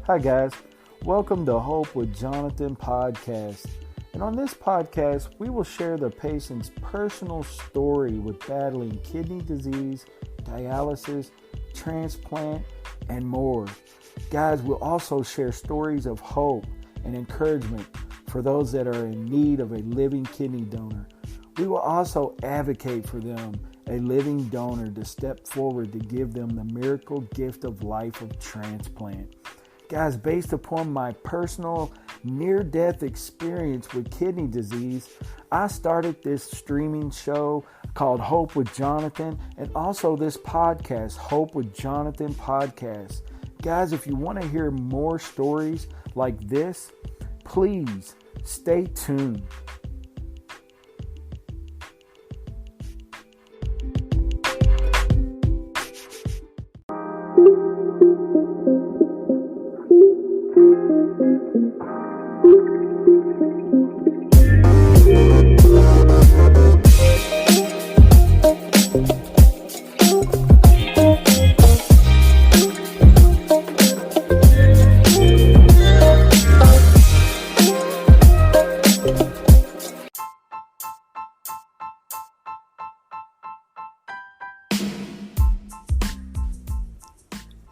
Hi guys, welcome to Hope with Jonathan podcast. And on this podcast, we will share the patient's personal story with battling kidney disease, dialysis, transplant, and more. Guys, we'll also share stories of hope and encouragement for those that are in need of a living kidney donor. We will also advocate for them, a living donor, to step forward to give them the miracle gift of life of transplant. Guys, based upon my personal near-death experience with kidney disease, I started this streaming show called Hope with Jonathan, and also this podcast, Hope with Jonathan Podcast. Guys, if you want to hear more stories like this, please stay tuned.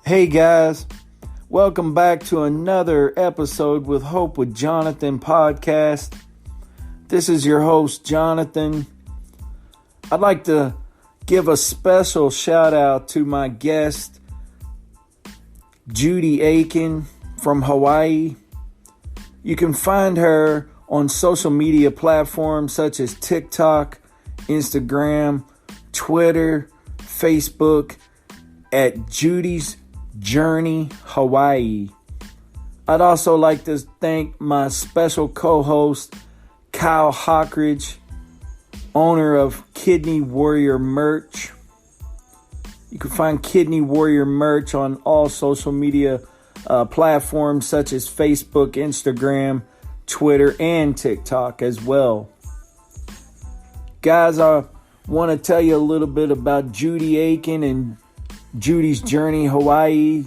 Hey guys, welcome back to another episode with Hope with Jonathan podcast. This is your host, Jonathan. I'd like to give a special shout out to my guest, Judy Aiken from Hawaii. You can find her on social media platforms such as TikTok, Instagram, Twitter, Facebook at Judy's Journey Hawaii. I'd also like to thank my special co-host, Kyle Hockridge, owner of Kidney Warrior Merch. You can find Kidney Warrior Merch on all social media platforms such as Facebook, Instagram, Twitter, and TikTok as well. Guys, I want to tell you a little bit about Judy Aiken and Judy's Journey Hawaii.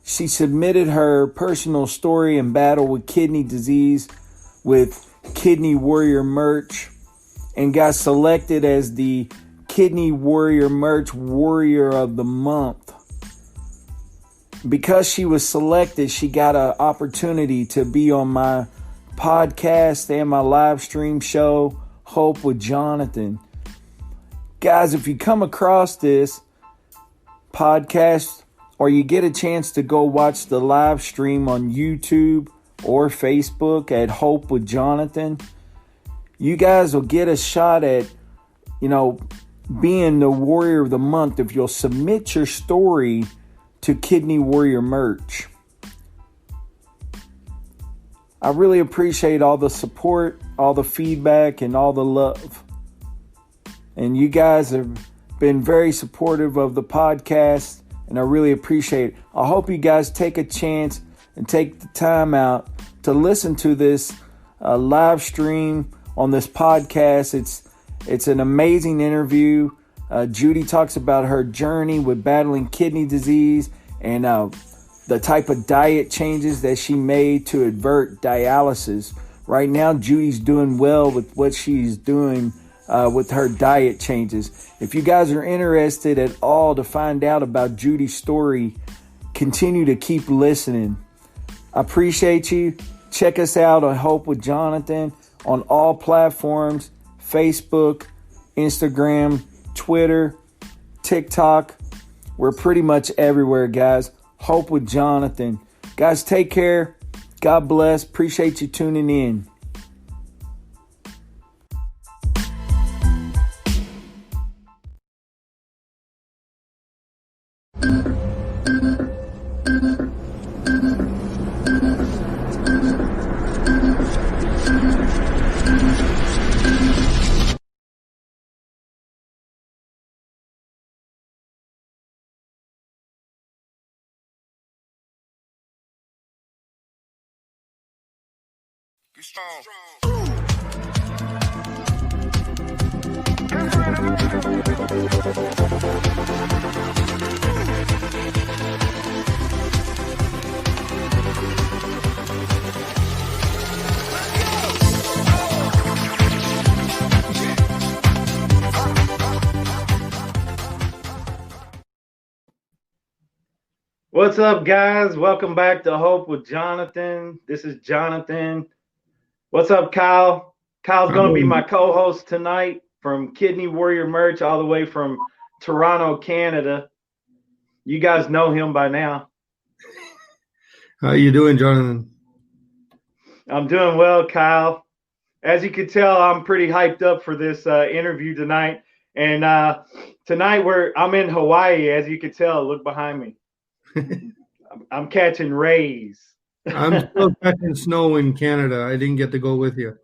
She submitted her personal story and battle with kidney disease with Kidney Warrior Merch and got selected as the Kidney Warrior Merch Warrior of the Month. Because she was selected, she got an opportunity to be on my podcast and my live stream show, Hope with Jonathan. Guys, if you come across this podcast or you get a chance to go watch the live stream on YouTube or Facebook at Hope with Jonathan, you guys will get a shot at, being the Warrior of the Month if you'll submit your story to Kidney Warrior Merch. I really appreciate all the support, all the feedback, and all the love. And you guys have been very supportive of the podcast, and I really appreciate it. I hope you guys take a chance and take the time out to listen to this live stream on this podcast. It's an amazing interview. Judy talks about her journey with battling kidney disease and the type of diet changes that she made to avert dialysis. Right now, Judy's doing well with what she's doing with her diet changes. If you guys are interested at all to find out about Judy's story, continue to keep listening. I appreciate you. Check us out on Hope with Jonathan on all platforms, Facebook, Instagram, Twitter, TikTok. We're pretty much everywhere, guys. Hope with Jonathan. Guys, take care. God bless. Appreciate you tuning in. Get strong. What's up, guys? Welcome back to Hope with Jonathan. This is Jonathan. What's up, Kyle? Kyle's going to be my co-host tonight from Kidney Warrior Merch, all the way from Toronto, Canada. You guys know him by now. How you doing, Jonathan? I'm doing well, Kyle. As you can tell, I'm pretty hyped up for this interview tonight. And tonight I'm in Hawaii, as you can tell. Look behind me. I'm catching rays. I'm still catching snow in Canada. I didn't get to go with you.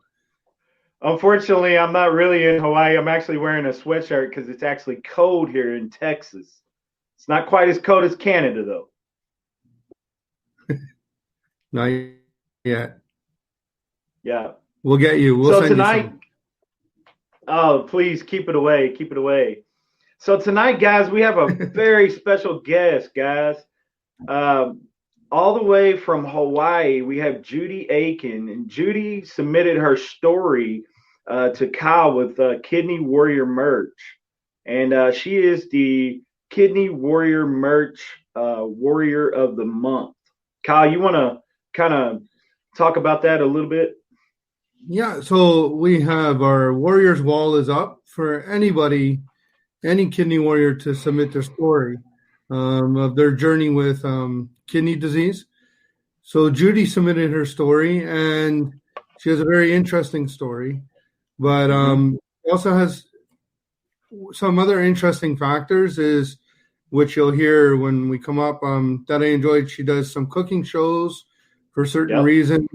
Unfortunately, I'm not really in Hawaii. I'm actually wearing a sweatshirt because it's actually cold here in Texas. It's not quite as cold as Canada, though. Not yet. Yeah. We'll get you. We'll so send tonight, you some. Oh, please keep it away. Keep it away. So tonight, guys, we have a very special guest, guys. All the way from Hawaii, we have Judy Aiken, and Judy submitted her story to Kyle with Kidney Warrior Merch, and she is the Kidney Warrior Merch Warrior of the Month. Kyle, you want to kind of talk about that a little bit? Yeah, so we have our Warriors Wall is up for anybody, any kidney warrior to submit their story of their journey with kidney disease. So Judy submitted her story, and she has a very interesting story, but she also has some other interesting factors, which you'll hear when we come up, that I enjoyed. She does some cooking shows for certain reasons.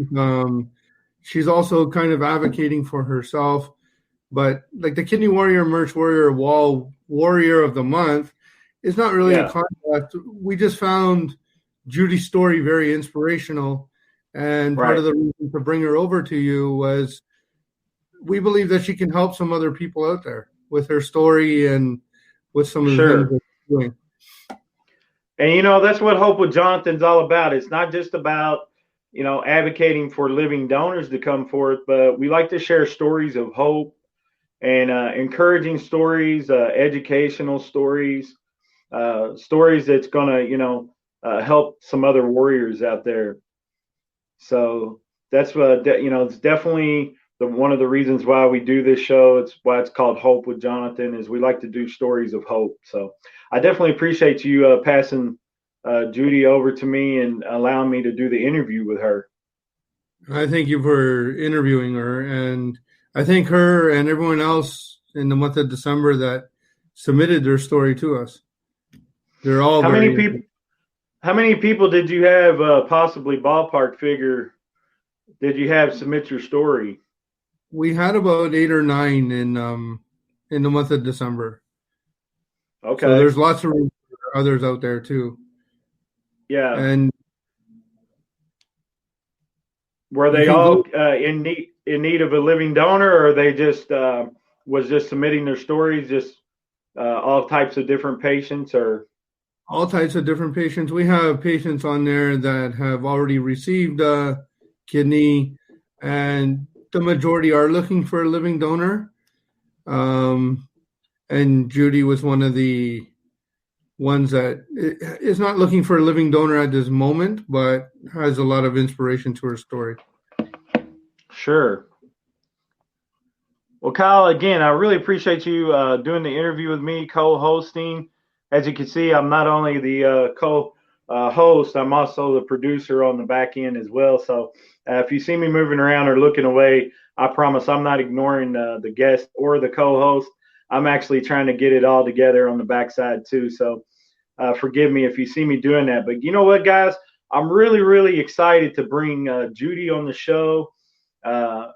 She's also kind of advocating for herself, but like the Kidney Warrior Merch Warrior Wall Warrior of the Month is not really a contest. We just found Judy's story very inspirational, and part of the reason to bring her over to you was we believe that she can help some other people out there with her story and with some of the things that she's doing. And, that's what Hope with Jonathan's all about. It's not just about, advocating for living donors to come forth, but we like to share stories of hope and encouraging stories, educational stories, stories that's going to, help some other warriors out there. So that's what, it's definitely one of the reasons why we do this show. It's why it's called Hope with Jonathan, is we like to do stories of hope. So I definitely appreciate you passing Judy over to me and allowing me to do the interview with her. I thank you for interviewing her, and I thank her and everyone else in the month of December that submitted their story to us. They're all How many people did you have, possibly ballpark figure, did you have submit your story? We had about 8 or 9 in the month of December. Okay. So there's lots of room for others out there too. Yeah. And were they all in need of a living donor, or they just was just submitting their stories, just all types of different patients, or all types of different patients? We have patients on there that have already received kidney, and the majority are looking for a living donor. And Judy was one of the ones that is not looking for a living donor at this moment, but has a lot of inspiration to her story. Sure. Well, Kyle, again, I really appreciate you doing the interview with me, co-hosting. As you can see, I'm not only the co-host, I'm also the producer on the back end as well. So if you see me moving around or looking away, I promise I'm not ignoring the guest or the co-host. I'm actually trying to get it all together on the backside too. So forgive me if you see me doing that. But you know what, guys? I'm really, really excited to bring Judy on the show.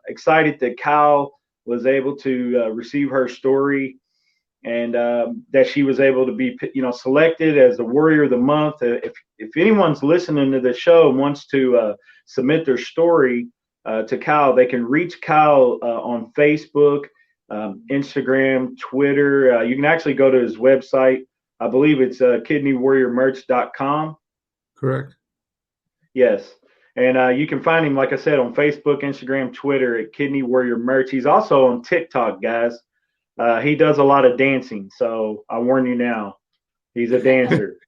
Excited that Kyle was able to receive her story, and that she was able to be, selected as the Warrior of the Month. If anyone's listening to the show and wants to submit their story to Kyle, they can reach Kyle on Facebook, Instagram, Twitter. You can actually go to his website. I believe it's kidneywarriormerch.com. Correct. Yes. And you can find him, like I said, on Facebook, Instagram, Twitter at Kidney Warrior Merch. He's also on TikTok, guys. He does a lot of dancing, so I warn you now, he's a dancer.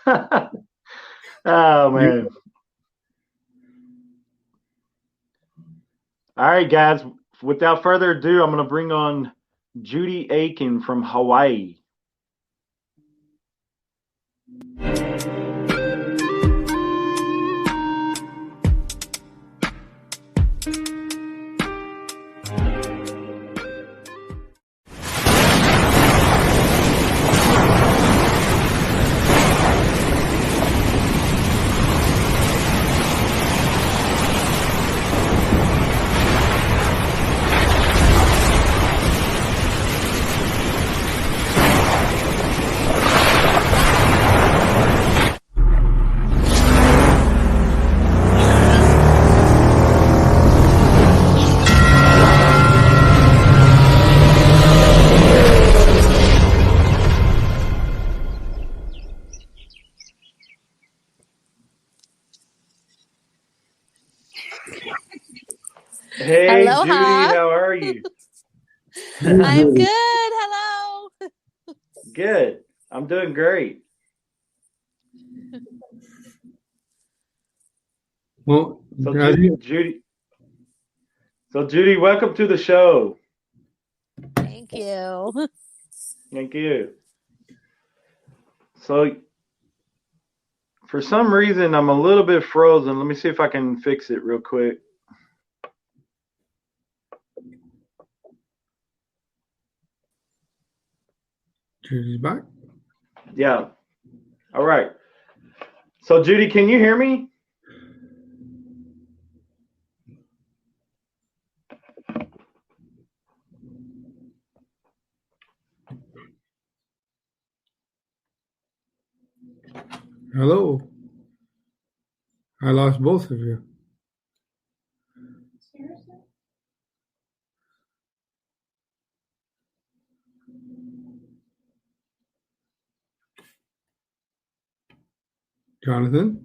Oh, man. All right, guys. Without further ado, I'm going to bring on Judy Aiken from Hawaii. Hey, Aloha. Judy, how are you? I'm good. Hello. Good. I'm doing great. Well, So, Judy, welcome to the show. Thank you. Thank you. So, for some reason, I'm a little bit frozen. Let me see if I can fix it real quick. Judy's back. Yeah. All right. So, Judy, can you hear me? Hello. I lost both of you. Jonathan?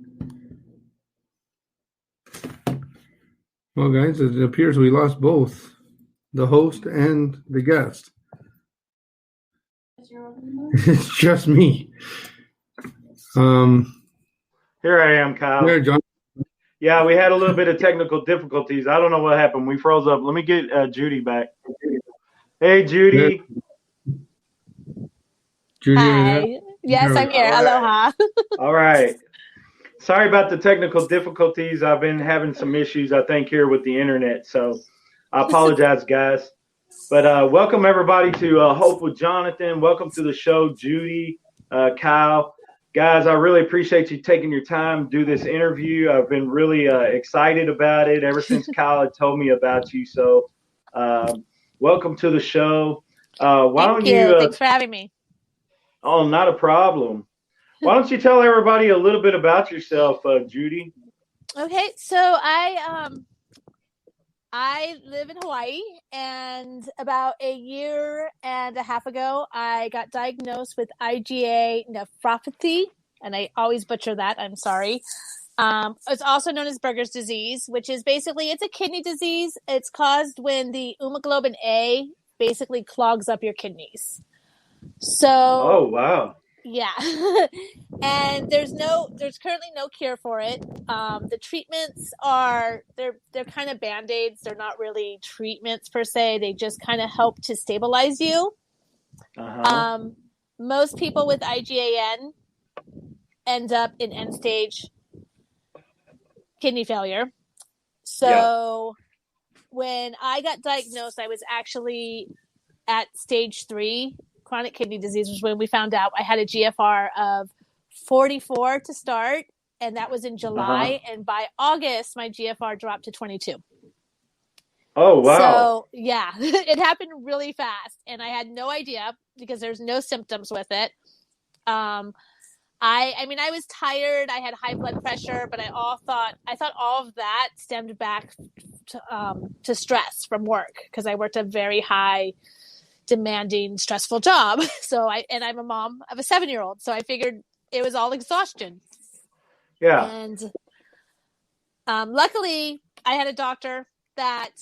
Well, guys, it appears we lost both the host and the guest. It's just me. Here I am, Kyle. There, John. Yeah, we had a little bit of technical difficulties. I don't know what happened. We froze up. Let me get Judy back. Hey, Judy. Judy, Hi. Yes, I'm here. All right. Aloha. All right. Sorry about the technical difficulties. I've been having some issues, I think, here with the internet. So I apologize, guys. But welcome, everybody, to Hope with Jonathan. Welcome to the show, Judy, Kyle. Guys, I really appreciate you taking your time to do this interview. I've been really excited about it ever since Kyle had told me about you. So welcome to the show. Thank you. Thanks for having me. Oh, not a problem. Why don't you tell everybody a little bit about yourself, Judy? Okay, so I live in Hawaii, and about a year and a half ago, I got diagnosed with IgA nephropathy, and I always butcher that. I'm sorry. It's also known as Berger's disease, which is basically, it's a kidney disease. It's caused when the hemoglobin A basically clogs up your kidneys. So, oh, wow. Yeah. And there's currently no cure for it. The treatments they're kind of Band-Aids. They're not really treatments per se. They just kind of help to stabilize you. Uh-huh. Most people with IgAN end up in end stage kidney failure. So when I got diagnosed, I was actually at stage 3 chronic kidney disease, was when we found out I had a GFR of 44 to start, and that was in July. And by August, my GFR dropped to 22. Oh, wow. So, yeah, it happened really fast, and I had no idea because there's no symptoms with it. I mean, I was tired. I had high blood pressure, but I thought all of that stemmed back to stress from work, because I worked a very high demanding, stressful job. I'm a mom of a 7-year-old. So I figured it was all exhaustion. Yeah. And luckily I had a doctor that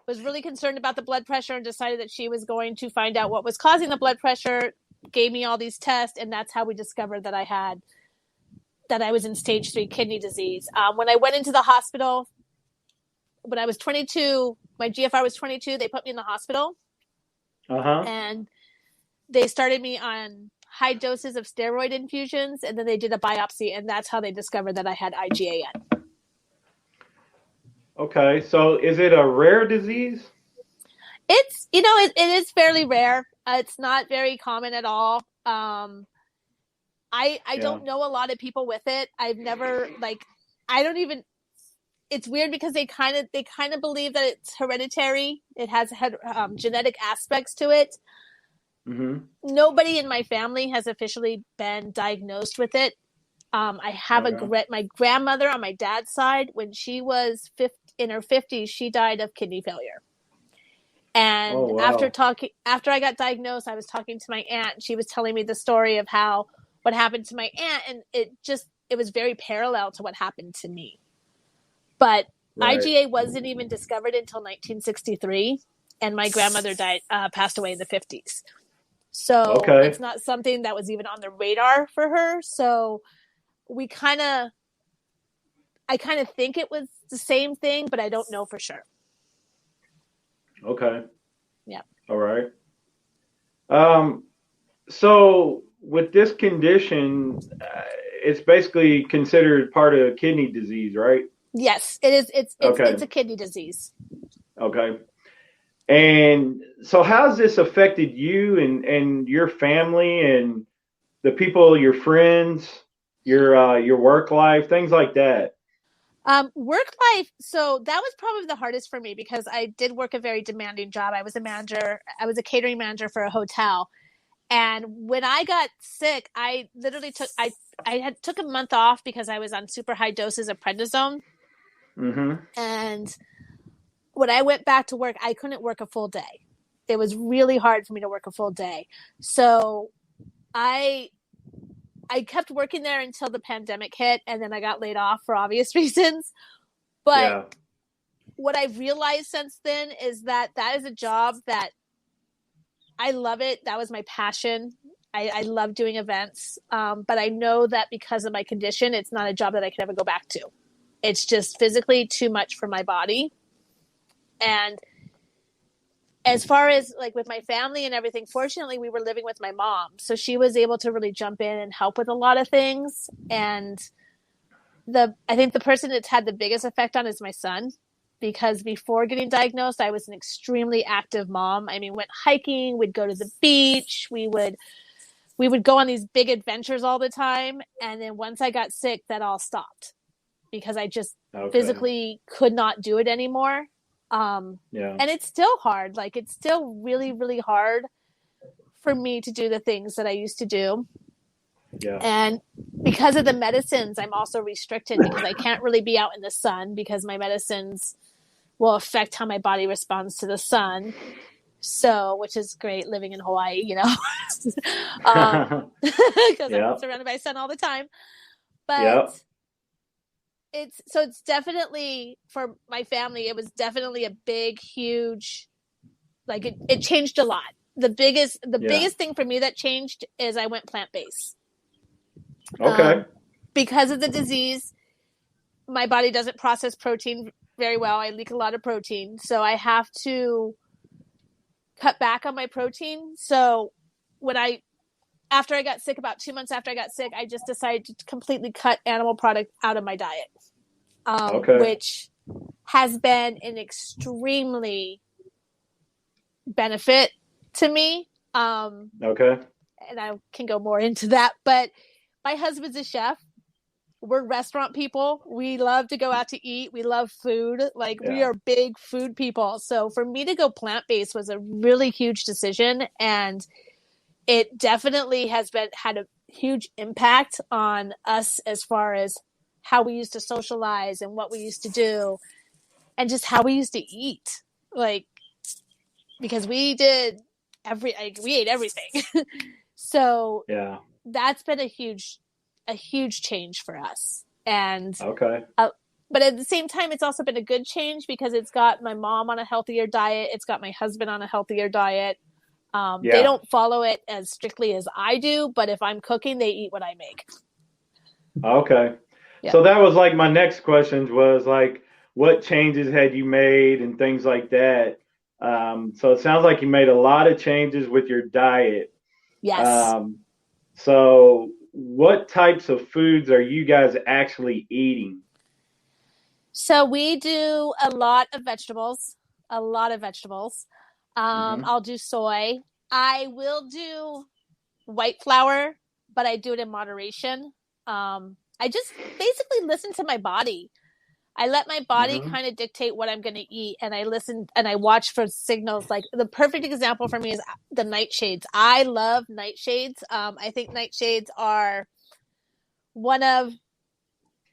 was really concerned about the blood pressure and decided that she was going to find out what was causing the blood pressure, gave me all these tests. And that's how we discovered that I had that I was in stage 3 kidney disease. When I went into the hospital, when I was 22, my GFR was 22, they put me in the hospital. And they started me on high doses of steroid infusions, and then they did a biopsy, and that's how they discovered that I had IgAN. Okay, so is it a rare disease? It's, it is fairly rare. It's not very common at all. I don't know a lot of people with it. I've never, I don't even, it's weird because they kind of believe that it's hereditary. It has genetic aspects to it. Mm-hmm. Nobody in my family has officially been diagnosed with it. I have my grandmother on my dad's side, when she was in her 50s, she died of kidney failure. And after I got diagnosed, I was talking to my aunt, and she was telling me the story of what happened to my aunt. And it was very parallel to what happened to me. But IgA wasn't even discovered until 1963. And my grandmother passed away in the 50s. So it's not something that was even on the radar for her. So I kind of think it was the same thing, but I don't know for sure. Okay. Yeah. All right. So with this condition, it's basically considered part of kidney disease, right? Yes, it is. It's a kidney disease. Okay. And so how's this affected you and your family and the people, your friends, your work life, things like that? Work life. So that was probably the hardest for me because I did work a very demanding job. I was a catering manager for a hotel. And when I got sick, I literally took a month off because I was on super high doses of prednisone. Mm-hmm. And when I went back to work, I couldn't work a full day. It was really hard for me to work a full day. So I kept working there until the pandemic hit, and then I got laid off for obvious reasons. But what I've realized since then is that is a job that I love it. That was my passion. I love doing events. But I know that because of my condition, it's not a job that I can ever go back to. It's just physically too much for my body. And as far as with my family and everything, fortunately, we were living with my mom. So she was able to really jump in and help with a lot of things. And I think the person that's had the biggest effect on is my son, because before getting diagnosed, I was an extremely active mom. I mean, went hiking, we'd go to the beach, we would go on these big adventures all the time. And then once I got sick, that all stopped because I just physically could not do it anymore. And it's still hard. It's still really, really hard for me to do the things that I used to do. Yeah. And because of the medicines, I'm also restricted because I can't really be out in the sun because my medicines will affect how my body responds to the sun. So, which is great living in Hawaii, because I'm surrounded by sun all the time. But it's definitely, for my family, it was definitely a big, huge, it changed a lot. The biggest thing for me that changed is I went plant-based. Okay. Because of the disease, my body doesn't process protein very well. I leak a lot of protein. So I have to cut back on my protein. So after I got sick, about 2 months after I got sick, I just decided to completely cut animal product out of my diet, which has been an extremely benefit to me. And I can go more into that, but my husband's a chef. We're restaurant people. We love to go out to eat. We love food. We are big food people. So for me to go plant-based was a really huge decision, and it definitely has had a huge impact on us as far as how we used to socialize and what we used to do and just how we used to eat. Because we did we ate everything. So that's been a huge change for us. And but at the same time, it's also been a good change because it's got my mom on a healthier diet. It's got my husband on a healthier diet. They don't follow it as strictly as I do, but if I'm cooking, they eat what I make. Okay. Yeah. So that was like my next question was like, what changes had you made and things like that? So it sounds like you made a lot of changes with your diet. Yes. Um, so what types of foods are you guys actually eating? So we do a lot of vegetables, a lot of vegetables. Hmm. I'll do soy. I will do white flour, but I do it in moderation. I just basically listen to my body. I let my body Hmm. kind of dictate what I'm going to eat, and I listen and I watch for signals. Like the perfect example for me is the nightshades. I love nightshades. I think nightshades are one of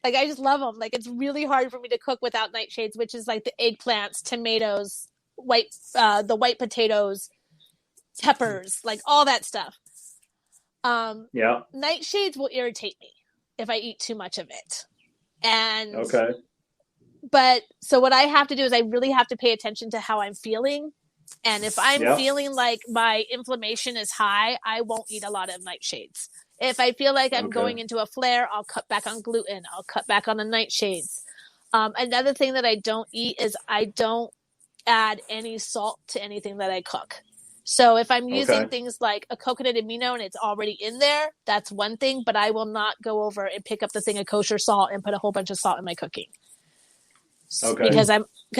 like I just love them. Like it's really hard for me to cook without nightshades, which is like the eggplants, tomatoes, the white potatoes, peppers, like all that stuff. Yeah. Nightshades will irritate me if I eat too much of it. And Okay. but so what I have to do is I really have to pay attention to how I'm feeling. And if I'm Yep. feeling like my inflammation is high, I won't eat a lot of nightshades. If I feel like I'm Okay. going into a flare, I'll cut back on gluten. I'll cut back on the nightshades. Another thing that I don't eat is I don't add any salt to anything that I cook. So if I'm using Okay. things like a coconut amino and it's already in there, that's one thing, but I will not go over and pick up the thing of kosher salt and put a whole bunch of salt in my cooking. Okay. Because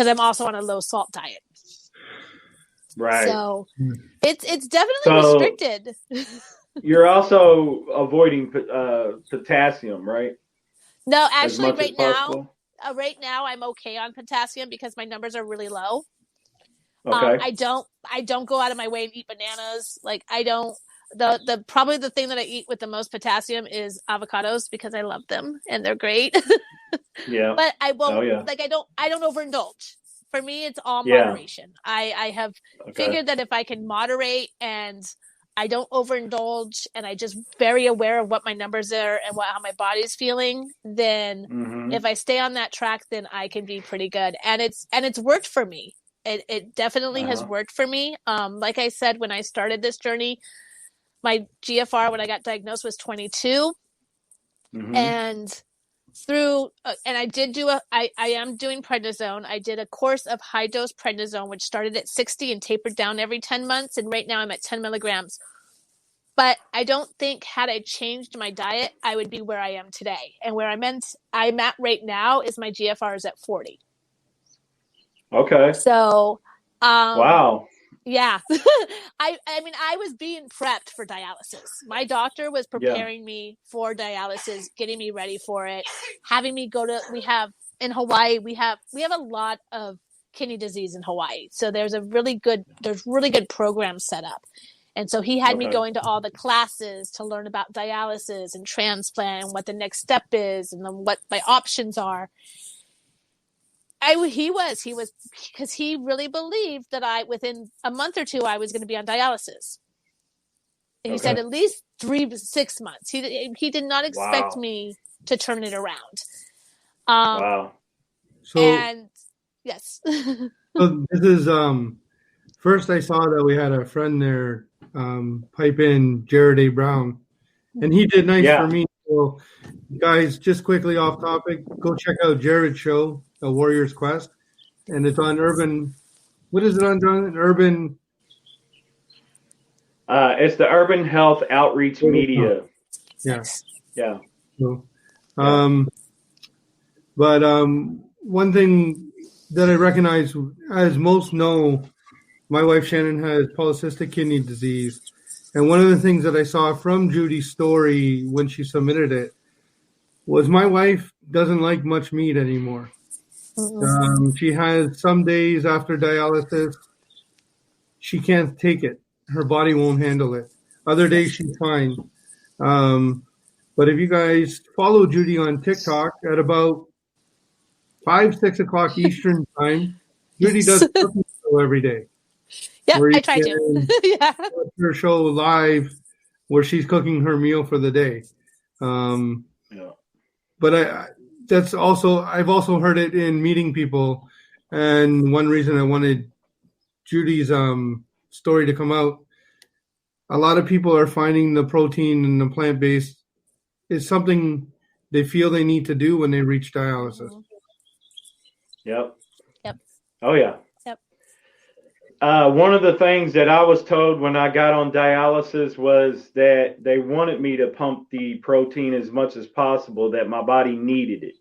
I'm also on a low salt diet. Right. So it's definitely So restricted. you're also avoiding potassium, right? No, As actually much as possible. right now I'm okay on potassium because my numbers are really low. Okay. I don't go out of my way and eat bananas. Like I don't the probably the thing that I eat with the most potassium is avocados because I love them and they're great. Yeah. But I Oh won't yeah. like I don't overindulge. For me it's all Yeah. moderation. I have Okay. figured that if I can moderate and I don't overindulge and I just very aware of what my numbers are and how my body's feeling, then Hmm. if I stay on that track, then I can be pretty good. And it's worked for me. It definitely has Uh-huh. worked for me. Like I said, when I started this journey, my GFR when I got diagnosed was 22, Hmm. and and I am doing prednisone. I did a course of high dose prednisone, which started at 60 and tapered down every 10 months. And right now I'm at 10 milligrams. But I don't think had I changed my diet, I would be where I am today. And where I'm at right now is my GFR is at 40. Okay. So, Wow. yeah, I mean, I was being prepped for dialysis. My doctor was Yeah. preparing me for dialysis, getting me ready for it, having me go to. We have in Hawaii, we have a lot of kidney disease in Hawaii, so there's really good programs set up. And so he had me Okay. going to all the classes to learn about dialysis and transplant and what the next step is and then what my options are. He was because he really believed that within a month or two I was going to be on dialysis. And he said Okay. at least 6 months. He did not expect Wow. me to turn it around. Um, Wow. So, and yes, so this is first I saw that we had a friend there pipe in Jared A. Brown, and he did nice for Yeah. me. So, guys, just quickly off topic, go check out Jared's show, A Warrior's Quest, and it's on Urban. What is it on, John? Urban. It's the Urban Health Outreach Media. Yeah. nice. Yeah. So, Yeah. but one thing that I recognize, as most know, my wife Shannon has polycystic kidney disease. And one of the things that I saw from Judy's story when she submitted it was my wife doesn't like much meat anymore. She has some days after dialysis, she can't take it. Her body won't handle it. Other days, she's fine. But if you guys follow Judy on TikTok at about 5, 6 o'clock Eastern time, Judy does a cooking show every day Yep, where you I try to. can Yeah. watch her show live where she's cooking her meal for the day. Yeah. But I've also heard it in meeting people. And one reason I wanted Judy's story to come out, a lot of people are finding the protein and the plant-based is something they feel they need to do when they reach dialysis. Yep. Yep. Oh, yeah. Yep. One of the things that I was told when I got on dialysis was that they wanted me to pump the protein as much as possible, that my body needed it.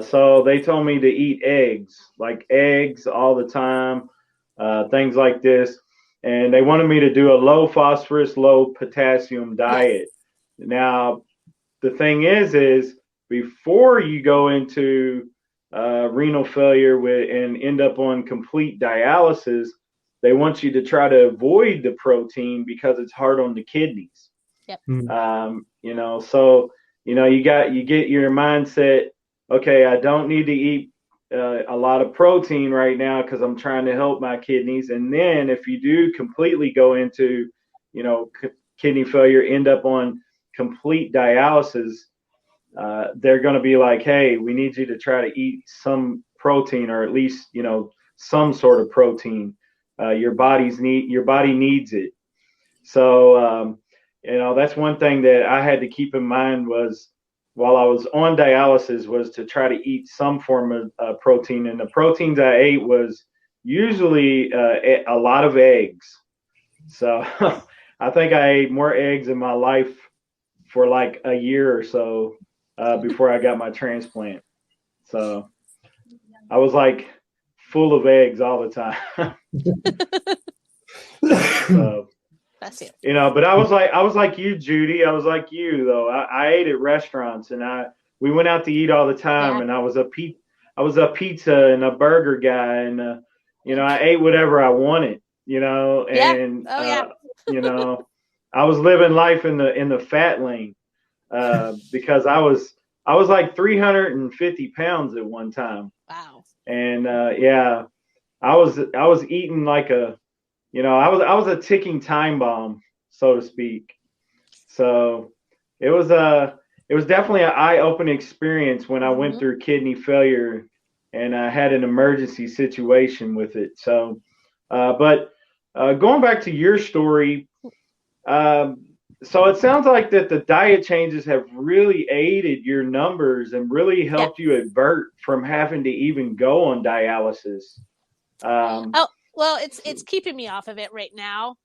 So they told me to eat eggs, like eggs all the time, things like this. And they wanted me to do a low phosphorus, low potassium diet. Yes. Now, the thing is before you go into renal failure and end up on complete dialysis, they want you to try to avoid the protein because it's hard on the kidneys. Yep. So you get your mindset. Okay, I don't need to eat a lot of protein right now because I'm trying to help my kidneys. And then if you do completely go into, kidney failure, end up on complete dialysis, they're going to be like, hey, we need you to try to eat some protein, or at least, some sort of protein. Your body needs it. So, that's one thing that I had to keep in mind was, while I was on dialysis, was to try to eat some form of protein. And the proteins I ate was usually a lot of eggs. So I think I ate more eggs in my life for like a year or so before I got my transplant. So I was like full of eggs all the time. So, but I was like you, Judy. I was like you, though. I ate at restaurants, and we went out to eat all the time. Yeah. And I was a pizza and a burger guy, and I ate whatever I wanted, and I was living life in the fat lane because I was like 350 pounds at one time. Wow. And I was eating like I was a ticking time bomb, so to speak. So it was definitely an eye-opening experience when I went through kidney failure, and I had an emergency situation with it. So, but going back to your story, so it sounds like that the diet changes have really aided your numbers and really helped you avert from having to even go on dialysis. Well, it's keeping me off of it right now.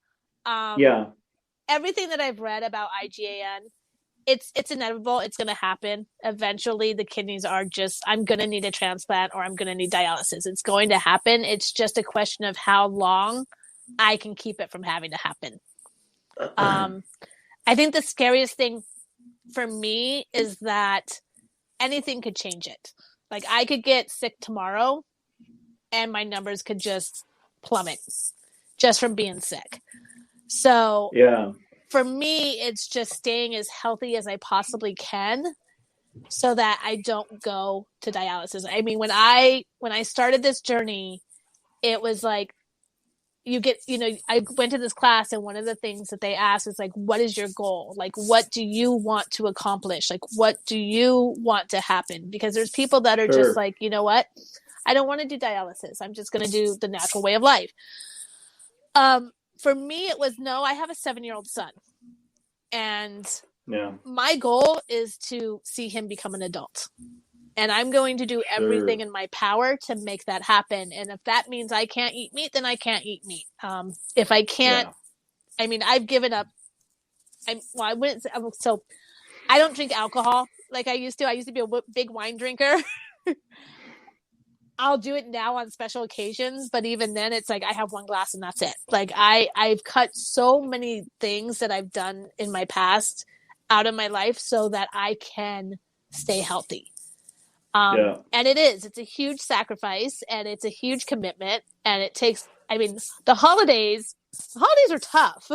Everything that I've read about IgAN, it's inevitable. It's going to happen. Eventually, the kidneys are I'm going to need a transplant, or I'm going to need dialysis. It's going to happen. It's just a question of how long I can keep it from having to happen. I think the scariest thing for me is that anything could change it. Like, I could get sick tomorrow and my numbers could just plummet just from being sick. So for me, it's just staying as healthy as I possibly can so that I don't go to dialysis. I mean, when I started this journey, it was like, I went to this class, and one of the things that they asked is like, what is your goal? Like, what do you want to accomplish? Like, what do you want to happen? Because there's people that are just like, you know what? I don't want to do dialysis. I'm just going to do the natural way of life. For me, it was, no, I have a 7-year-old son. And my goal is to see him become an adult. And I'm going to do everything in my power to make that happen. And if that means I can't eat meat, then I can't eat meat. If I can't, I mean, I've given up. So I don't drink alcohol like I used to. I used to be a big wine drinker. I'll do it now on special occasions, but even then it's like I have one glass and that's it. Like I've cut so many things that I've done in my past out of my life so that I can stay healthy. And it's a huge sacrifice, and it's a huge commitment, and it takes, the holidays are tough.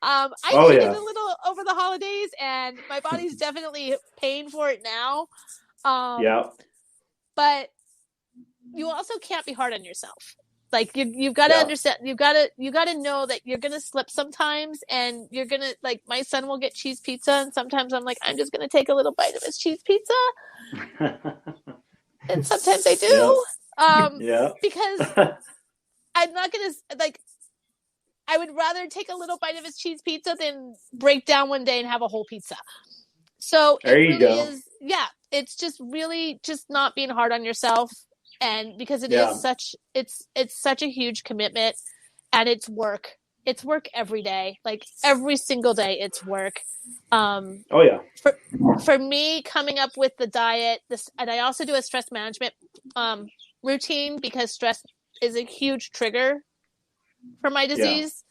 I cheated a little over the holidays, and my body's definitely paying for it now. But you also can't be hard on yourself. Like you've got to understand, you've got to know that you're going to slip sometimes, and you're going to, like, my son will get cheese pizza, and sometimes I'm like, I'm just going to take a little bite of his cheese pizza. And sometimes I do. Because I'm not going to, like, I would rather take a little bite of his cheese pizza than break down one day and have a whole pizza. So it There you really go. is, yeah, it's just really just not being hard on yourself. And because it Yeah. is it's such a huge commitment, and it's work. It's work every day, like every single day it's work. Oh yeah. For me, coming up with the diet, and I also do a stress management routine, because stress is a huge trigger for my Yeah. disease,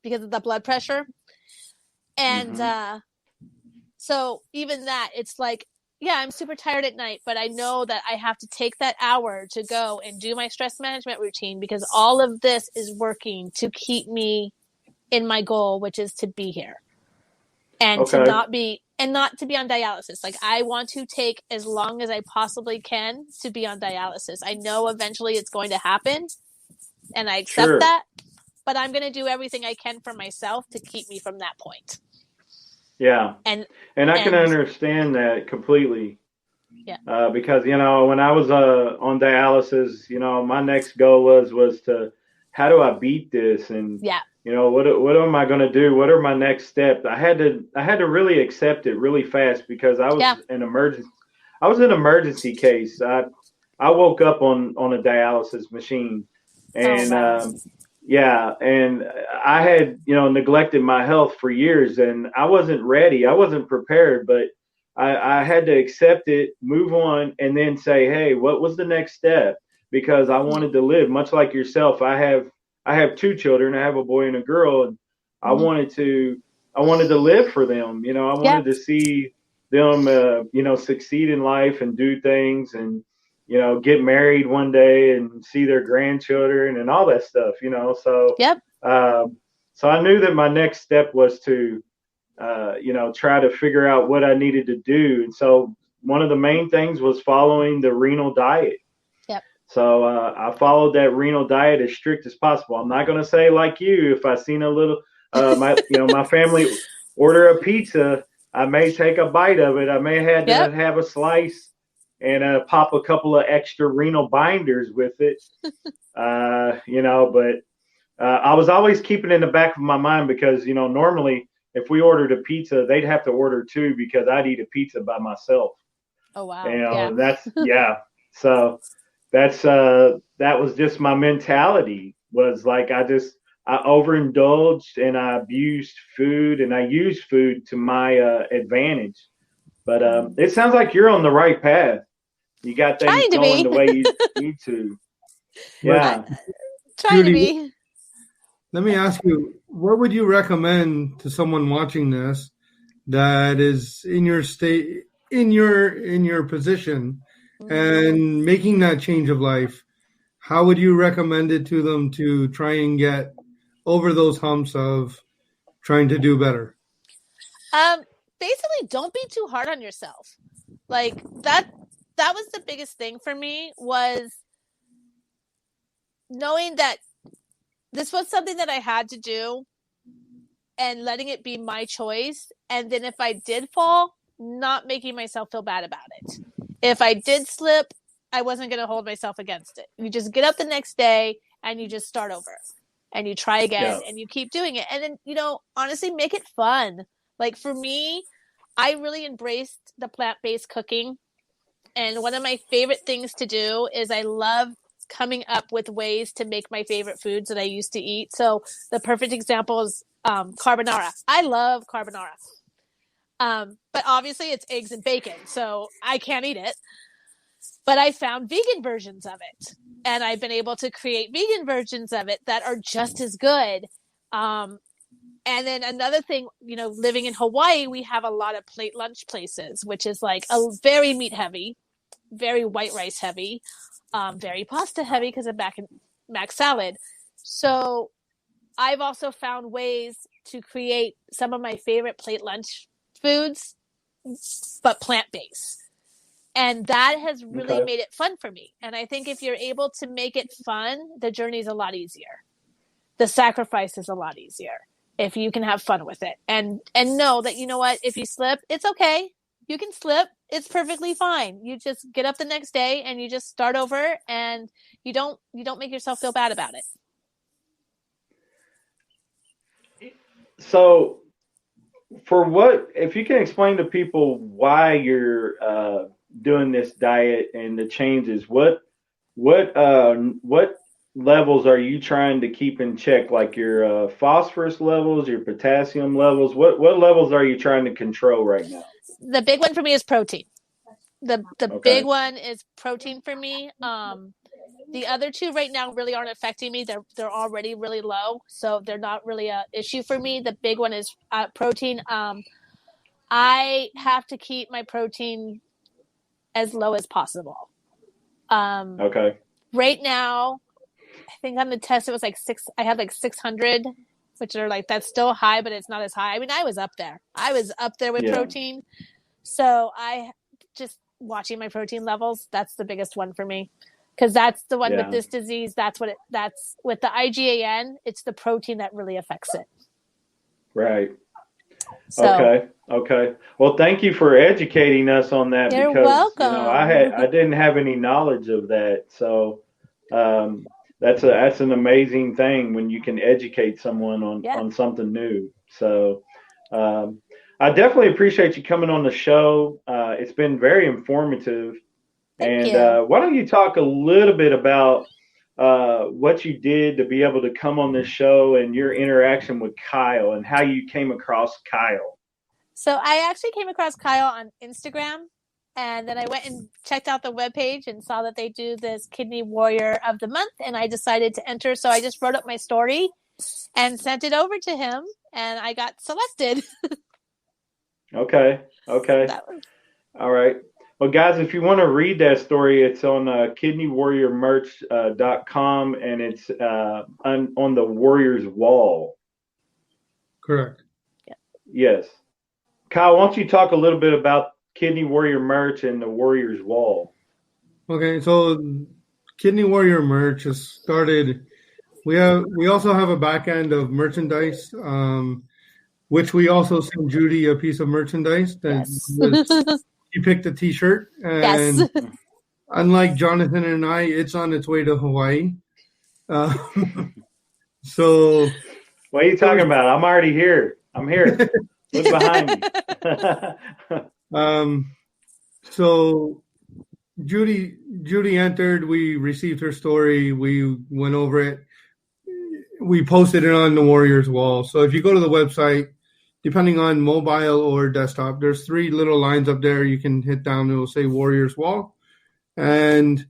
because of the blood pressure. And so even that, it's like, yeah, I'm super tired at night, but I know that I have to take that hour to go and do my stress management routine, because all of this is working to keep me in my goal, which is to be here and to Okay. not to be on dialysis. Like, I want to take as long as I possibly can to be on dialysis. I know eventually it's going to happen, and I accept Sure. that, but I'm going to do everything I can for myself to keep me from that point. Yeah. And I can understand that completely. yeah. Because when I was on dialysis, my next goal was to, how do I beat this, and Yeah. what am I going to do? What are my next steps? I had to really accept it really fast, because I was an emergency case. I woke up on a dialysis machine, and wow. yeah, and I had neglected my health for years, and I wasn't ready. I wasn't prepared, but I had to accept it, move on, and then say, hey, what was the next step? Because I wanted to live, much like yourself. I have two children. I have a boy and a girl, and I wanted to live for them. I wanted to see them, succeed in life and do things, and get married one day and see their grandchildren and all that stuff. So Yep. so I knew that my next step was to try to figure out what I needed to do. And so one of the main things was following the renal diet. Yep. So I followed that renal diet as strict as possible. I'm not going to say like you, if I seen a little, my family order a pizza, I may take a bite of it. I may have to have a slice and pop a couple of extra renal binders with it. But I was always keeping it in the back of my mind, because, normally if we ordered a pizza, they'd have to order two, because I'd eat a pizza by myself. Oh, wow. That's, yeah. So that was just my mentality, was like, I overindulged, and I abused food, and I used food to my advantage. But it sounds like you're on the right path. You got things going the way you need to. Yeah. Trying to Judy, be. let me ask you, what would you recommend to someone watching this that is in your state, in your position, and making that change of life? How would you recommend it to them to try and get over those humps of trying to do better? Basically, don't be too hard on yourself. Like, that was the biggest thing for me, was knowing that this was something that I had to do, and letting it be my choice. And then if I did fall, not making myself feel bad about it. If I did slip, I wasn't going to hold myself against it. You just get up the next day and you just start over, and you try again, and you keep doing it. And then, honestly, make it fun. Like, for me, I really embraced the plant-based cooking. And one of my favorite things to do is I love coming up with ways to make my favorite foods that I used to eat. So the perfect example is carbonara. I love carbonara. But obviously it's eggs and bacon, so I can't eat it. But I found vegan versions of it. And I've been able to create vegan versions of it that are just as good. And then another thing, living in Hawaii, we have a lot of plate lunch places, which is like a very meat heavy, very white rice heavy, very pasta heavy, because I'm back in mac salad. So I've also found ways to create some of my favorite plate lunch foods, but plant-based. And that has really made it fun for me. And I think if you're able to make it fun, the journey is a lot easier. The sacrifice is a lot easier if you can have fun with it. And know that, what, if you slip, it's okay. You can slip. It's perfectly fine. You just get up the next day and you just start over, and you don't make yourself feel bad about it. So if you can explain to people why you're doing this diet and the changes, what levels are you trying to keep in check? Like your phosphorus levels, your potassium levels. What levels are you trying to control right now? The big one for me is protein. The Okay. big one is protein for me. The other two right now really aren't affecting me. They're already really low, so they're not really a issue for me. The big one is protein. I have to keep my protein as low as possible. Okay. Right now, I think on the test it was like I had like 600, which are like, that's still high, but it's not as high. I mean, I was up there with protein. So I just watching my protein levels. That's the biggest one for me. Because that's the one with this disease. That's with the IgAN. It's the protein that really affects it. Right. So, Okay. Well, thank you for educating us on that. You're because welcome. I didn't have any knowledge of that. So that's an amazing thing when you can educate someone on something new. So I definitely appreciate you coming on the show. It's been very informative. Thank you. Why don't you talk a little bit about what you did to be able to come on this show and your interaction with Kyle and how you came across Kyle? So I actually came across Kyle on Instagram, and then I went and checked out the webpage and saw that they do this Kidney Warrior of the Month, and I decided to enter. So I just wrote up my story and sent it over to him, and I got selected. Okay. All right. Well, guys, if you want to read that story, it's on kidneywarriormerch.com, and it's on the Warriors Wall. Correct. Yeah. Yes. Kyle, why don't you talk a little bit about Kidney Warrior Merch and the Warriors Wall? Okay, so Kidney Warrior Merch has started. We also have a back end of merchandise, which we also sent Judy a piece of merchandise that she picked a T-shirt, and unlike Jonathan and I, it's on its way to Hawaii. So what are you talking about? I'm already here. I'm here. Look behind me. So Judy entered. We received her story. We went over it. We posted it on the Warriors Wall. So if you go to the website, depending on mobile or desktop, there's 3 little lines up there. You can hit down. It will say Warriors Wall, and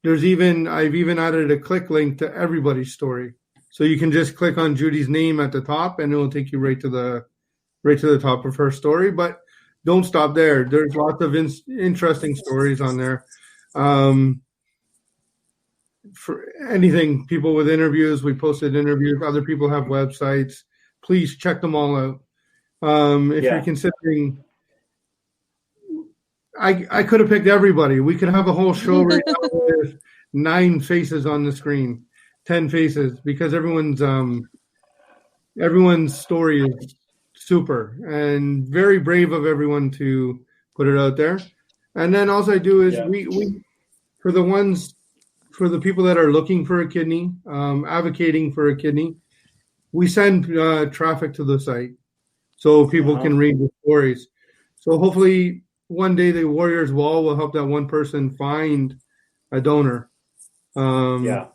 I've even added a click link to everybody's story. So you can just click on Judy's name at the top, and it will take you right to the top of her story. But don't stop there. There's lots of interesting stories on there. For anything, people with interviews, we posted interviews. Other people have websites. Please check them all out. If you're considering, I could have picked everybody. We could have a whole show right now with 9 faces on the screen, 10 faces, because everyone's story is super and very brave of everyone to put it out there. And then all I do is we for the people that are looking for a kidney, advocating for a kidney, we send traffic to the site so people can read the stories. So hopefully one day the Warriors Wall will help that one person find a donor. And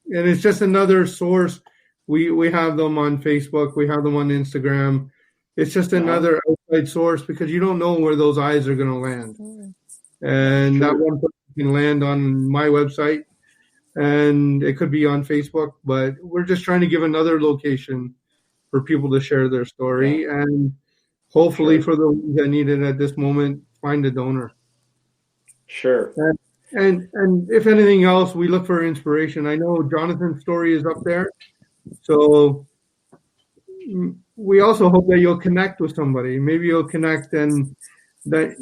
it's just another source. We have them on Facebook. We have them on Instagram. It's just another outside source because you don't know where those eyes are going to land. And that one person can land on my website, and it could be on Facebook. But we're just trying to give another location for people to share their story, and hopefully for the ones that need it at this moment, find a donor. Sure. And if anything else, we look for inspiration. I know Jonathan's story is up there, so we also hope that you'll connect with somebody. Maybe you'll connect, and that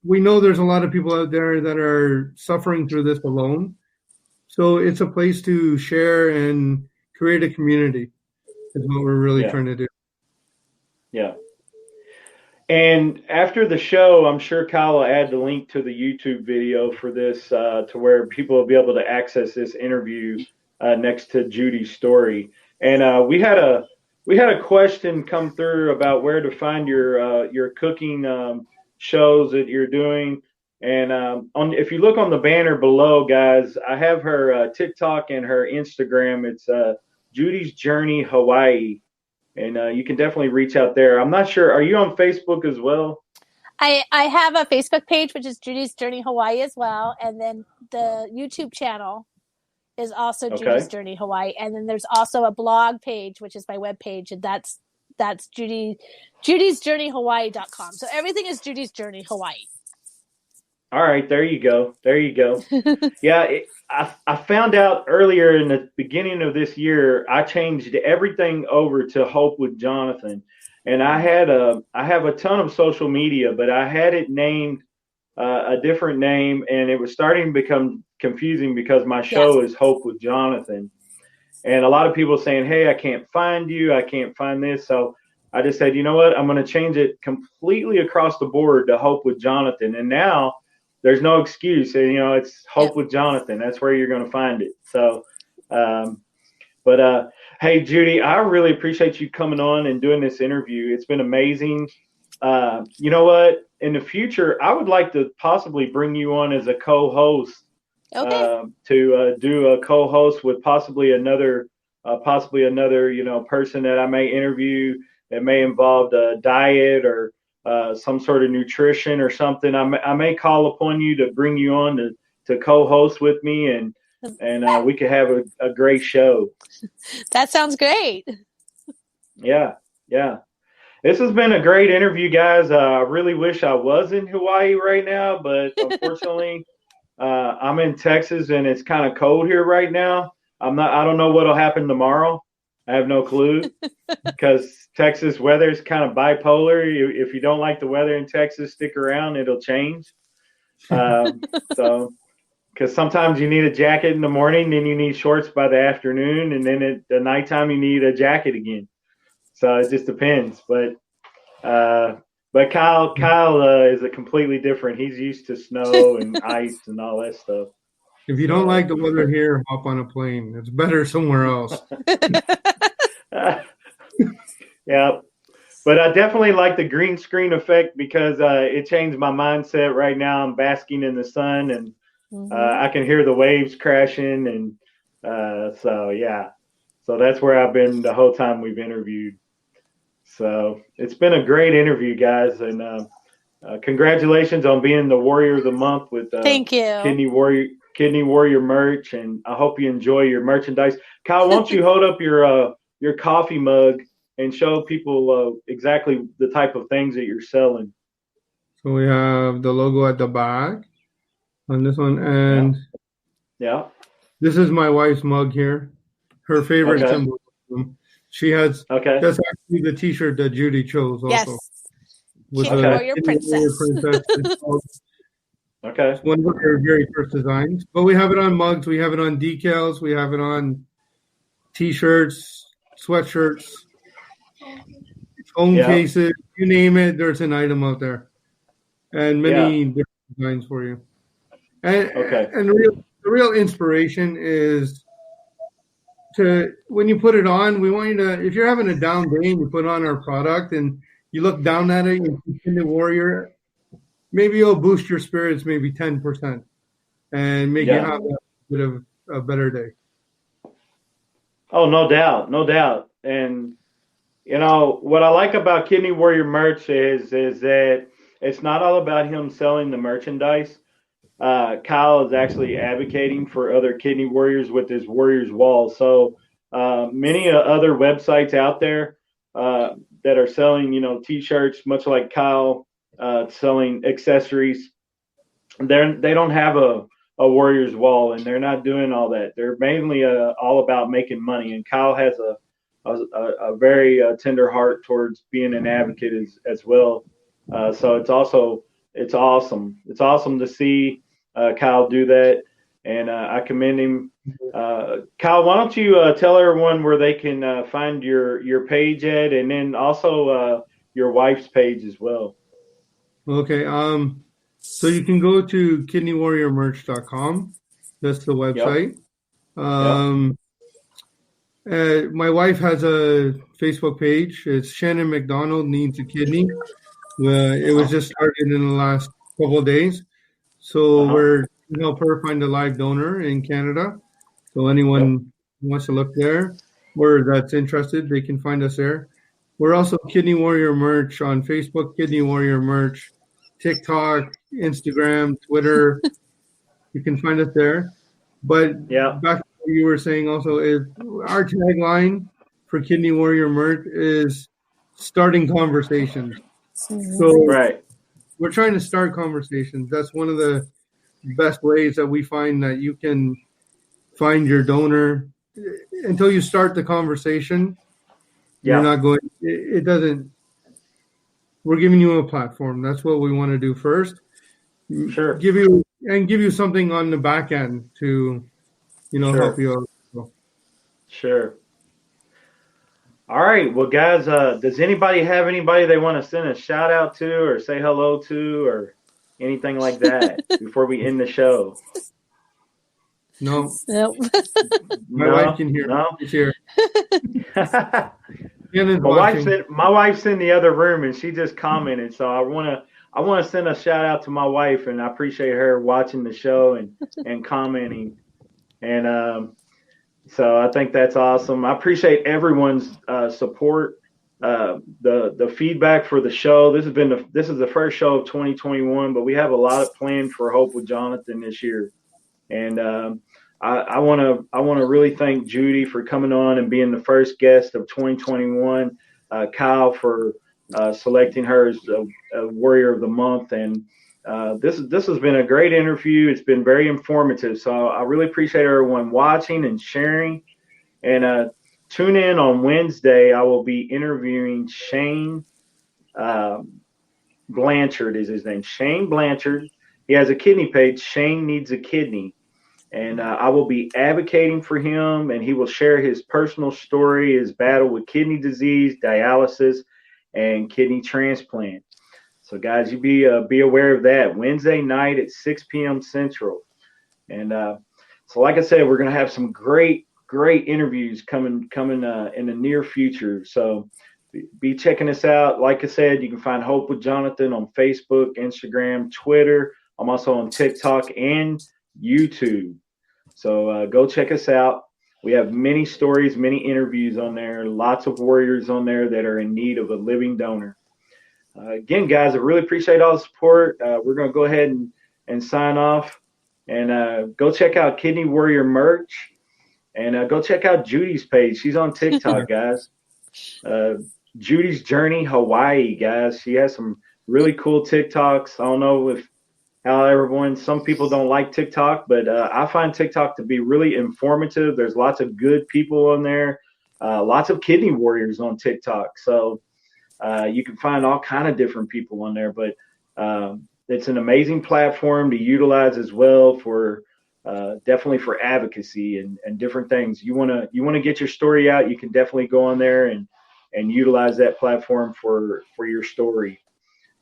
we know there's a lot of people out there that are suffering through this alone. So it's a place to share and create a community is what we're really trying to do. Yeah. And after the show, I'm sure Kyle will add the link to the YouTube video for this to where people will be able to access this interview next to Judy's story. And we had we had a question come through about where to find your cooking shows that you're doing. And if you look on the banner below, guys, I have her TikTok and her Instagram. It's Judy's Journey Hawaii, and you can definitely reach out there. I'm not sure. Are you on Facebook as well? I have a Facebook page, which is Judy's Journey Hawaii as well. And then the YouTube channel is also Judy's Okay. Journey Hawaii. And then there's also a blog page, which is my webpage. And that's Judy's Journey Hawaii.com. So everything is Judy's Journey Hawaii. All right. There you go. There you go. Yeah. I found out earlier in the beginning of this year, I changed everything over to Hope with Jonathan. And I have a ton of social media, but I had it named a different name, and it was starting to become confusing because my show is Hope with Jonathan. And a lot of people saying, hey, I can't find you. I can't find this. So I just said, you know what? I'm going to change it completely across the board to Hope with Jonathan. And now there's no excuse. You know, it's Hope with Jonathan. That's where you're going to find it. So, hey, Judy, I really appreciate you coming on and doing this interview. It's been amazing. You know what? In the future, I would like to possibly bring you on as a co-host. Okay. To do a co-host with possibly another, person that I may interview that may involve diet or some sort of nutrition or something. I may call upon you to bring you on to co-host with me, and we could have a great show. That sounds great. Yeah. This has been a great interview, guys. I really wish I was in Hawaii right now, but unfortunately, I'm in Texas and it's kind of cold here right now. I don't know what'll happen tomorrow. I have no clue because Texas weather is kind of bipolar. If you don't like the weather in Texas, stick around. It'll change. Because sometimes you need a jacket in the morning, then you need shorts by the afternoon, and then at the nighttime you need a jacket again. So it just depends. But Kyle is a completely different. He's used to snow and ice and all that stuff. If you don't like the weather here, hop on a plane. It's better somewhere else. Yeah, but I definitely like the green screen effect because it changed my mindset. Right now, I'm basking in the sun and I can hear the waves crashing, and so that's where I've been the whole time we've interviewed. So it's been a great interview, guys, and congratulations on being the Warrior of the Month with Thank you. Kidney Warrior merch, and I hope you enjoy your merchandise. Kyle, why don't you hold up your coffee mug and show people exactly the type of things that you're selling? So we have the logo at the back on this one, and this is my wife's mug here. Her favorite symbol. She has that's actually the T-shirt that Judy chose. Also, yes, Kidney Warrior Princess. It's one of her very first designs. But we have it on mugs, we have it on decals, we have it on T-shirts, sweatshirts, phone cases, you name it. There's an item out there, and many different designs for you. And the real inspiration is when you put it on, we want you to, if you're having a down day and you put on our product and you look down at it, you see the Warrior, maybe it'll boost your spirits maybe 10% and make you have a bit of a better day. Oh, no doubt. And you know what I like about Kidney Warrior merch is that it's not all about him selling the merchandise. Kyle is actually advocating for other kidney warriors with his Warriors Wall. So many other websites out there that are selling, T-shirts, much like Kyle selling accessories. They don't have a Warriors Wall, and they're not doing all that. They're mainly all about making money. And Kyle has a very tender heart towards being an advocate as well. So it's awesome. It's awesome to see Kyle do that, and I commend him. Kyle, why don't you tell everyone where they can find your page at, and then also your wife's page as well. Okay. So you can go to kidneywarriormerch.com. That's the website. My wife has a Facebook page. It's Shannon McDonald Needs a Kidney. It was just started in the last couple of days. So we're going to help her find a live donor in Canada. So anyone who wants to look there or that's interested, they can find us there. We're also Kidney Warrior merch on Facebook, Kidney Warrior merch, TikTok, Instagram, Twitter. You can find us there. But back to what you were saying also is our tagline for Kidney Warrior merch is starting conversations. So we're trying to start conversations. That's one of the best ways that we find that you can find your donor. Until you start the conversation, you're not going, it doesn't, we're giving you a platform. That's what we want to do first. Sure. Give you something on the back end to, help you out. So. Sure. All right. Well, guys, does anybody have anybody they want to send a shout out to or say hello to or anything like that before we end the show? No. Nope. My wife can hear. No. She's here. My wife's in the other room and she just commented. So I want to send a shout out to my wife, and I appreciate her watching the show and commenting. And so I think that's awesome. I appreciate everyone's support, the feedback for the show. This is the first show of 2021, but we have a lot planned for Hope with Jonathan this year. And I want to really thank Judy for coming on and being the first guest of 2021. Kyle for selecting her as a Warrior of the Month, and this has been a great interview. It's been very informative. So I really appreciate everyone watching and sharing. And tune in on Wednesday. I will be interviewing Shane Blanchard is his name. Shane Blanchard. He has a kidney page. Shane Needs a Kidney. And I will be advocating for him, and he will share his personal story, his battle with kidney disease, dialysis, and kidney transplant. So, guys, you be aware of that. Wednesday night at 6 p.m. Central. And so, like I said, we're going to have some great interviews coming in the near future. So be checking us out. Like I said, you can find Hope with Jonathan on Facebook, Instagram, Twitter. I'm also on TikTok and YouTube. So go check us out. We have many stories, many interviews on there, lots of warriors on there that are in need of a living donor. Again, guys, I really appreciate all the support. We're going to go ahead and sign off, and go check out Kidney Warrior merch, and go check out Judy's page. She's on TikTok, guys. Judy's Journey Hawaii, guys. She has some really cool TikToks. I don't know some people don't like TikTok, but I find TikTok to be really informative. There's lots of good people on there, lots of kidney warriors on TikTok. So you can find all kind of different people on there, but it's an amazing platform to utilize as well for definitely for advocacy and different things. You want to get your story out, you can definitely go on there and utilize that platform for your story.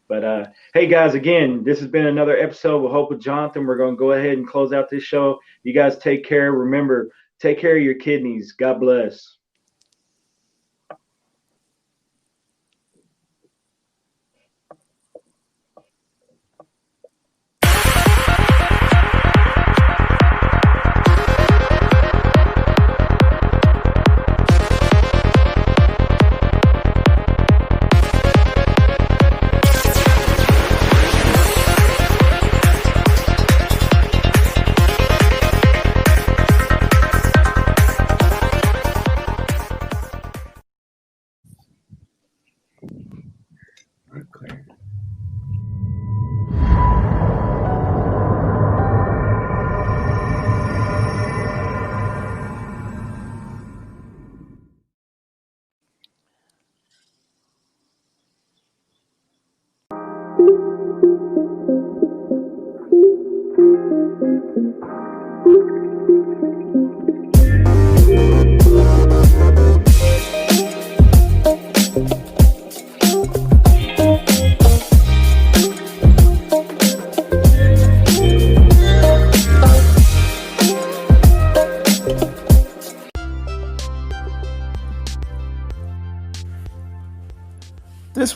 But hey, guys, again, this has been another episode of Hope with Jonathan. We're going to go ahead and close out this show. You guys take care. Remember, take care of your kidneys. God bless.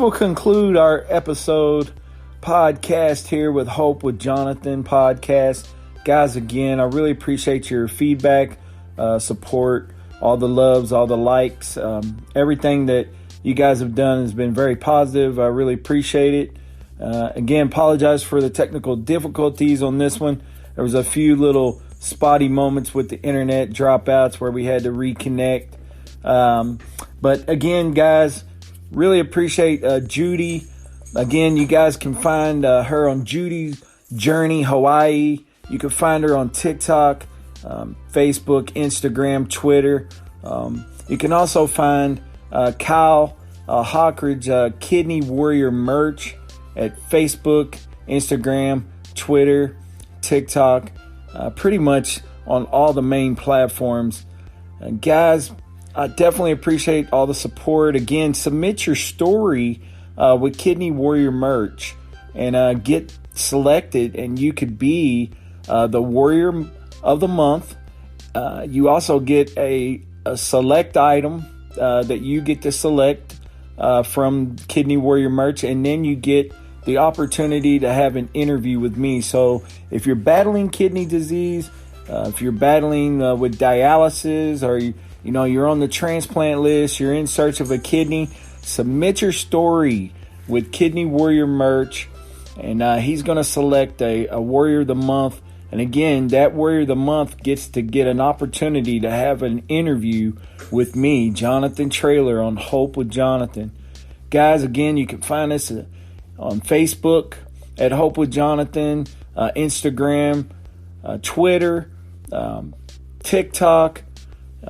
will conclude our episode podcast here with Hope with Jonathan podcast. Guys, again, I really appreciate your feedback, support, all the loves, all the likes. Everything that you guys have done has been very positive. I really appreciate it. Again, apologize for the technical difficulties on this one. There was a few little spotty moments with the internet dropouts where we had to reconnect. But again, guys, really appreciate Judy. Again, you guys can find her on Judy's Journey Hawaii. You can find her on TikTok, Facebook, Instagram, Twitter. You can also find Kyle Hawkridge Kidney Warrior merch at Facebook, Instagram, Twitter, TikTok, pretty much on all the main platforms. Guys, I definitely appreciate all the support. Again, submit your story with Kidney Warrior merch and get selected, and you could be the Warrior of the Month. You also get a select item that you get to select from Kidney Warrior merch, and then you get the opportunity to have an interview with me. So if you're battling kidney disease, if you're battling with dialysis, or you're on the transplant list, you're in search of a kidney, submit your story with Kidney Warrior merch, and he's going to select a Warrior of the Month. And again, that Warrior of the Month gets to get an opportunity to have an interview with me, Jonathan Traylor, on Hope with Jonathan. Guys, again, you can find us on Facebook at Hope with Jonathan, Instagram, Twitter, TikTok.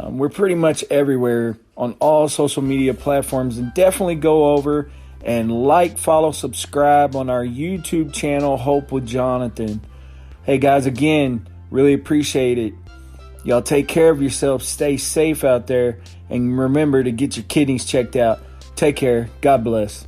We're pretty much everywhere on all social media platforms. And definitely go over and like, follow, subscribe on our YouTube channel, Hope with Jonathan. Hey guys, again, really appreciate it. Y'all take care of yourselves, stay safe out there, and remember to get your kidneys checked out. Take care. God bless.